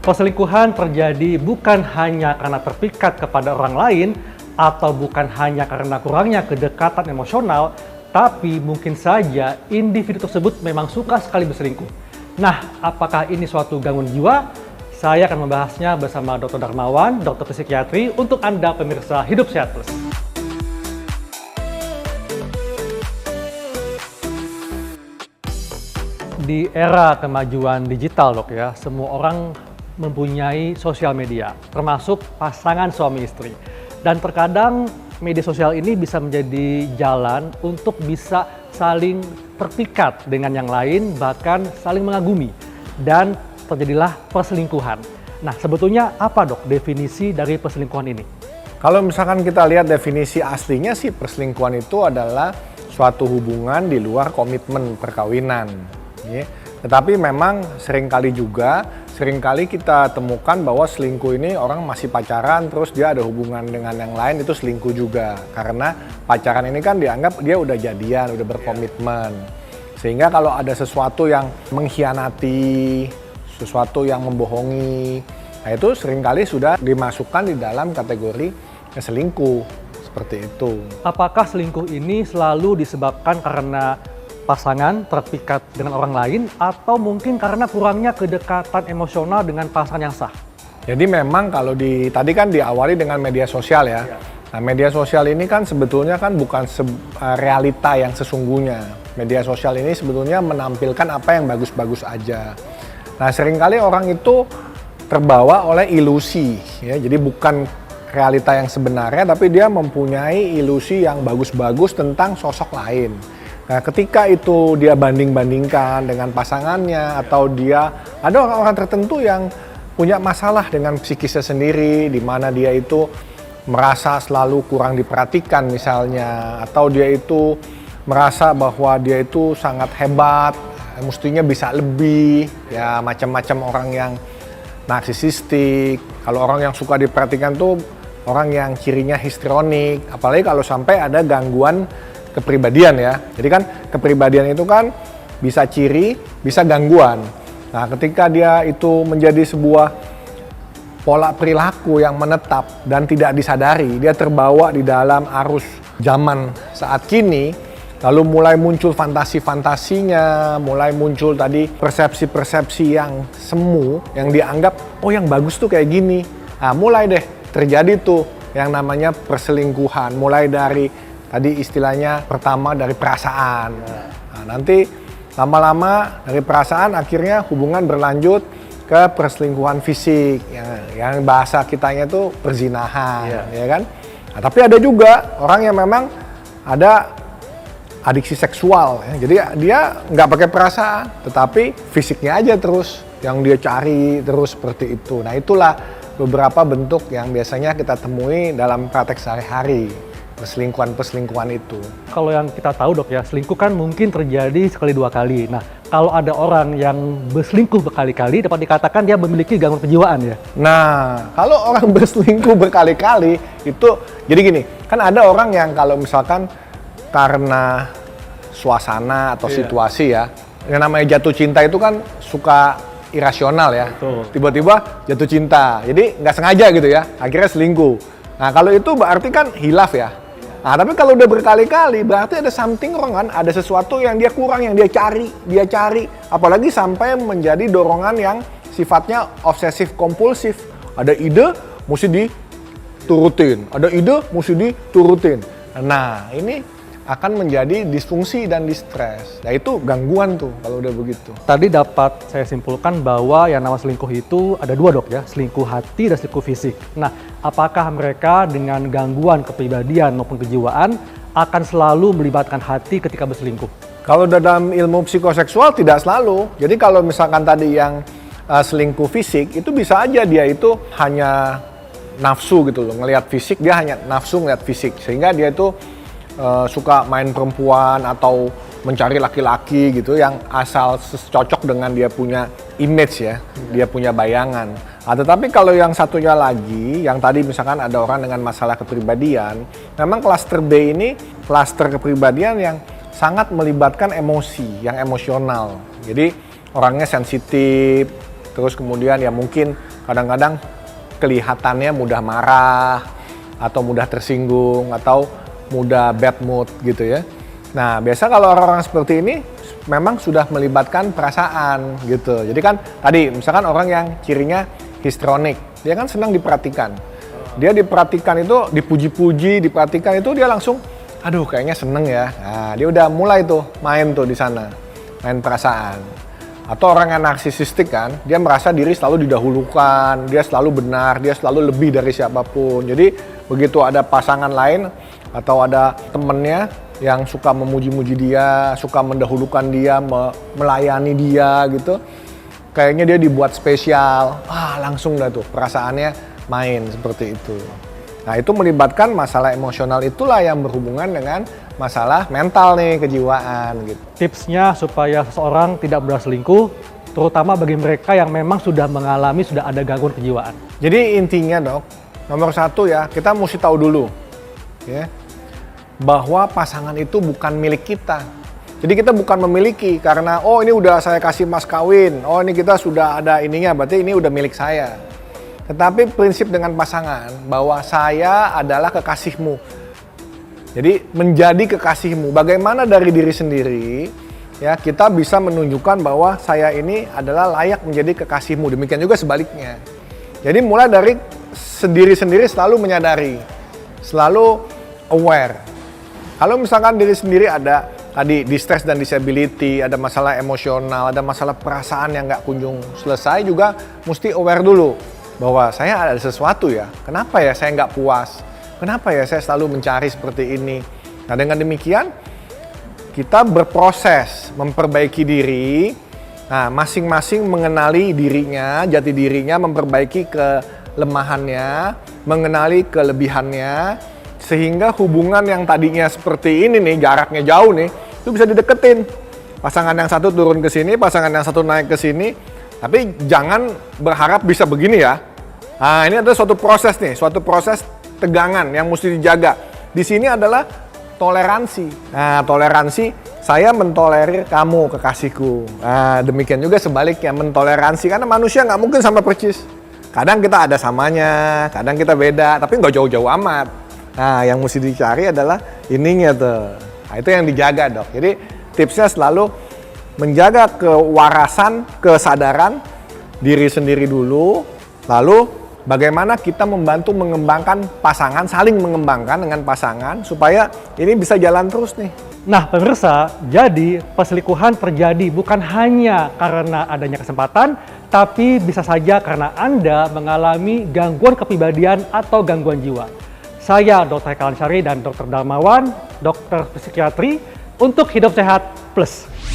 Perselingkuhan terjadi bukan hanya karena terpikat kepada orang lain atau bukan hanya karena kurangnya kedekatan emosional, tapi mungkin saja individu tersebut memang suka sekali berselingkuh. Nah, apakah ini suatu gangguan jiwa? Saya akan membahasnya bersama Dr. Darmawan, dokter psikiatri, untuk Anda pemirsa Hidup Sehat Plus. Di era kemajuan digital, Dok, ya, semua orang mempunyai sosial media, termasuk pasangan suami istri. Dan terkadang media sosial ini bisa menjadi jalan untuk bisa saling terpikat dengan yang lain, bahkan saling mengagumi. Dan terjadilah perselingkuhan. Nah, sebetulnya apa, Dok, definisi dari perselingkuhan ini? Kalau misalkan kita lihat definisi aslinya sih, perselingkuhan itu adalah suatu hubungan di luar komitmen perkawinan. Ya. Tetapi memang seringkali kita temukan bahwa selingkuh ini orang masih pacaran terus dia ada hubungan dengan yang lain, itu selingkuh juga. Karena pacaran ini kan dianggap dia udah jadian, udah berkomitmen. Sehingga kalau ada sesuatu yang mengkhianati, sesuatu yang membohongi, nah itu seringkali sudah dimasukkan di dalam kategori selingkuh, seperti itu. Apakah selingkuh ini selalu disebabkan karena pasangan terpikat dengan orang lain atau mungkin karena kurangnya kedekatan emosional dengan pasangan yang sah? Jadi memang kalau tadi kan diawali dengan media sosial ya. Nah, media sosial ini kan sebetulnya kan bukan realita yang sesungguhnya. Media sosial ini sebetulnya menampilkan apa yang bagus-bagus aja. Nah, seringkali orang itu terbawa oleh ilusi ya. Jadi bukan realita yang sebenarnya, tapi dia mempunyai ilusi yang bagus-bagus tentang sosok lain. Nah, ketika itu dia banding-bandingkan dengan pasangannya, atau ada orang-orang tertentu yang punya masalah dengan psikisnya sendiri, di mana dia itu merasa selalu kurang diperhatikan misalnya, atau dia itu merasa bahwa dia itu sangat hebat, mestinya bisa lebih, ya macam-macam orang yang narsisistik. Kalau orang yang suka diperhatikan tuh orang yang cirinya histrionik, apalagi kalau sampai ada gangguan kepribadian ya. Jadi kan kepribadian itu kan bisa ciri, bisa gangguan. Nah, ketika dia itu menjadi sebuah pola perilaku yang menetap dan tidak disadari, dia terbawa di dalam arus zaman saat kini, lalu mulai muncul fantasi-fantasinya, mulai muncul tadi persepsi-persepsi yang semu, yang dianggap, oh yang bagus tuh kayak gini. Nah, mulai deh terjadi tuh yang namanya perselingkuhan, mulai dari tadi istilahnya pertama dari perasaan. Nah, nanti lama-lama dari perasaan akhirnya hubungan berlanjut ke perselingkuhan fisik. Yang bahasa kitanya itu perzinahan, ya kan? Nah, tapi ada juga orang yang memang ada adiksi seksual. Ya. Jadi dia nggak pakai perasaan, tetapi fisiknya aja terus yang dia cari terus seperti itu. Nah, itulah beberapa bentuk yang biasanya kita temui dalam praktek sehari-hari. Perselingkuhan itu. Kalau yang kita tahu, Dok, ya, selingkuh kan mungkin terjadi sekali dua kali. Nah, kalau ada orang yang berselingkuh berkali-kali, dapat dikatakan dia memiliki gangguan kejiwaan ya? Nah, kalau orang berselingkuh berkali-kali itu, jadi gini, kan ada orang yang kalau misalkan karena suasana atau situasi ya, yang namanya jatuh cinta itu kan suka irasional ya. Betul. Tiba-tiba jatuh cinta, jadi nggak sengaja gitu ya, akhirnya selingkuh. Nah, kalau itu berarti kan hilaf ya. Nah, tapi kalau udah berkali-kali berarti ada something wrong kan, ada sesuatu yang dia kurang, yang dia cari, apalagi sampai menjadi dorongan yang sifatnya obsesif kompulsif. Ada ide, mesti diturutin. Nah, ini akan menjadi disfungsi dan distres. Nah, itu gangguan tuh kalau udah begitu. Tadi dapat saya simpulkan bahwa yang nama selingkuh itu ada dua, Dok, ya, selingkuh hati dan selingkuh fisik. Nah, apakah mereka dengan gangguan kepribadian maupun kejiwaan akan selalu melibatkan hati ketika berselingkuh? Kalau dalam ilmu psikoseksual tidak selalu. Jadi kalau misalkan tadi yang selingkuh fisik, itu bisa aja dia itu hanya nafsu gitu loh, ngelihat fisik, dia hanya nafsu ngelihat fisik, sehingga dia itu suka main perempuan atau mencari laki-laki gitu yang asal cocok dengan dia punya image ya, dia punya bayangan. Nah, tetapi kalau yang satunya lagi, yang tadi misalkan ada orang dengan masalah kepribadian, memang klaster B ini klaster kepribadian yang sangat melibatkan emosi, yang emosional. Jadi orangnya sensitif, terus kemudian ya mungkin kadang-kadang kelihatannya mudah marah, atau mudah tersinggung, atau mudah bad mood gitu ya. Nah, biasa kalau orang-orang seperti ini memang sudah melibatkan perasaan gitu. Jadi kan tadi misalkan orang yang cirinya histrionik, dia kan senang diperhatikan. Dia diperhatikan itu, dipuji-puji, diperhatikan itu dia langsung, aduh kayaknya seneng ya. Nah, dia udah mulai tuh main tuh di sana, main perasaan. Atau orang yang narsisistik kan, dia merasa diri selalu didahulukan, dia selalu benar, dia selalu lebih dari siapapun. Jadi begitu ada pasangan lain atau ada temennya yang suka memuji-muji dia, suka mendahulukan dia, melayani dia gitu, kayaknya dia dibuat spesial, langsung dah tuh perasaannya main seperti itu. Nah itu melibatkan masalah emosional, itulah yang berhubungan dengan masalah mental nih, kejiwaan gitu. Tipsnya supaya seseorang tidak mudah selingkuh, terutama bagi mereka yang memang sudah mengalami, sudah ada gangguan kejiwaan. Jadi intinya dok, nomor satu ya, kita mesti tahu dulu ya, bahwa pasangan itu bukan milik kita. Jadi kita bukan memiliki karena oh ini udah saya kasih mas kawin, oh ini kita sudah ada ininya, berarti ini udah milik saya. Tetapi prinsip dengan pasangan bahwa saya adalah kekasihmu. Jadi menjadi kekasihmu. Bagaimana dari diri sendiri ya kita bisa menunjukkan bahwa saya ini adalah layak menjadi kekasihmu. Demikian juga sebaliknya. Jadi mulai dari sendiri-sendiri selalu menyadari, selalu aware. Kalau misalkan diri sendiri ada tadi distress dan disability, ada masalah emosional, ada masalah perasaan yang nggak kunjung selesai, juga mesti aware dulu bahwa saya ada sesuatu ya, kenapa ya saya nggak puas, kenapa ya saya selalu mencari seperti ini. Nah dengan demikian kita berproses memperbaiki diri, nah masing-masing mengenali dirinya, jati dirinya, memperbaiki kelemahannya, mengenali kelebihannya, sehingga hubungan yang tadinya seperti ini nih, jaraknya jauh nih, itu bisa dideketin. Pasangan yang satu turun ke sini, pasangan yang satu naik ke sini. Tapi jangan berharap bisa begini ya. Nah ini adalah suatu proses nih, suatu proses tegangan yang mesti dijaga. Di sini adalah toleransi. Nah toleransi, saya mentolerir kamu kekasihku. Nah demikian juga sebaliknya, mentoleransi. Karena manusia nggak mungkin sama persis. Kadang kita ada samanya, kadang kita beda, tapi nggak jauh-jauh amat. Nah yang mesti dicari adalah ininya tuh. Nah itu yang dijaga dok. Jadi tipsnya selalu menjaga kewarasan, kesadaran diri sendiri dulu, lalu bagaimana kita membantu mengembangkan pasangan, saling mengembangkan dengan pasangan supaya ini bisa jalan terus nih. Nah pemirsa, jadi perselingkuhan terjadi bukan hanya karena adanya kesempatan, tapi bisa saja karena Anda mengalami gangguan kepribadian atau gangguan jiwa. Saya Dr. Eka Ansyari dan Dr. Darmawan, dokter psikiatri untuk Hidup Sehat Plus.